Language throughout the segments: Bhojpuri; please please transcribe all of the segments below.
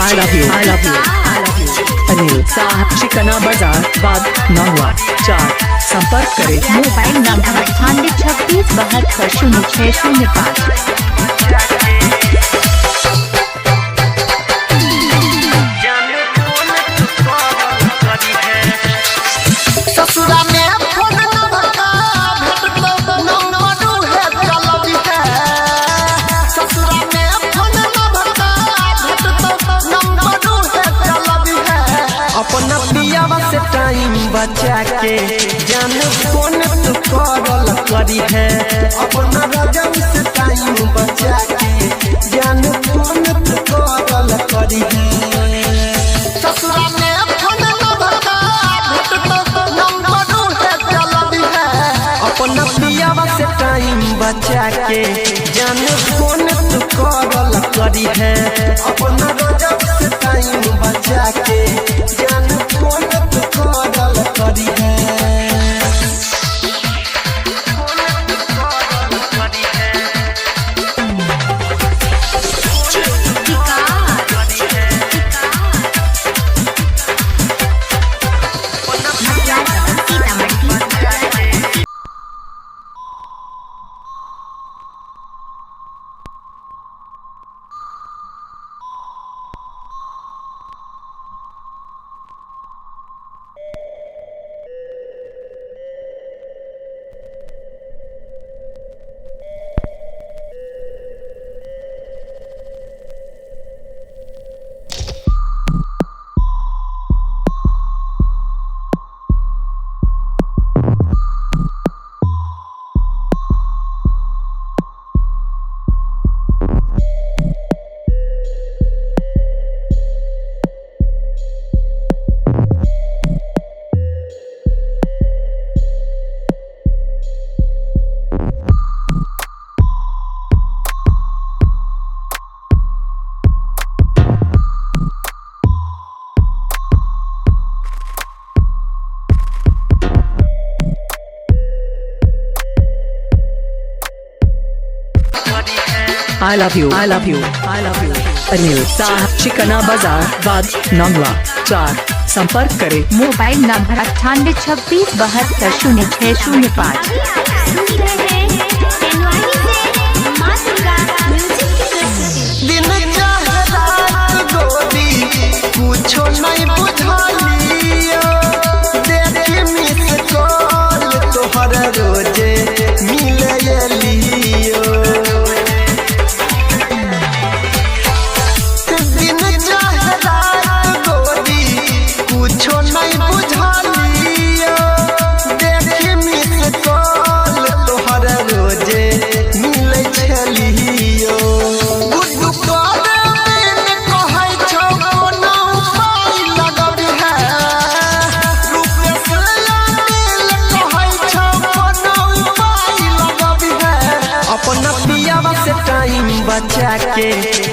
I love you. I love you. I love you. Anil साहब चिकना बाजार बाद 9 संपर्क करें। Mobile number 9836720605। अपना पियावा से टाइम बचा के जान फोन तू करल करी है। अपना रजब से टाइम बचा के जान फोन तू करल करी है। ससुरा में फोन लगा भेट तो नंबर है चलबी है। अपना पियावा से टाइम बचा के जान फोन तू करल करी है। अपना रजब से टाइम बचा के जान फोन तू करल करी है। I love you. I love you. I love you. Anil साहब चिकना बाजार बाद 9 संपर्क करें। Mobile number 9836720605। दिन चाहे रात गोरी कुछो नहीं बुझालियो। देखे मिस कॉल तोहर रोजे मिले लियो। दिन चाहे रात गोरी कुछो नहीं बुझालियो। देखे मिस कॉल तोहर रोजे मिले छलियो। अपना पियावा से टाइम बचा के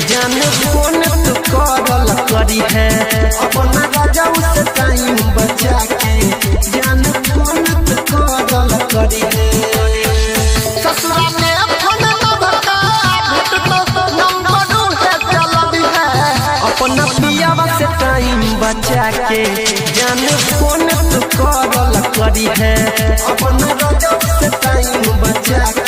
जान फोन तू करल करी है। अपना रजब से टाइम बचा के जान फोन तू करल करी है। ससुरा में फोन लगा भेट तो नंबर है चलबी है। अपना पियावा से टाइम बचा के जान फोन तू करल करी है। अपना रजब से टाइम बचा के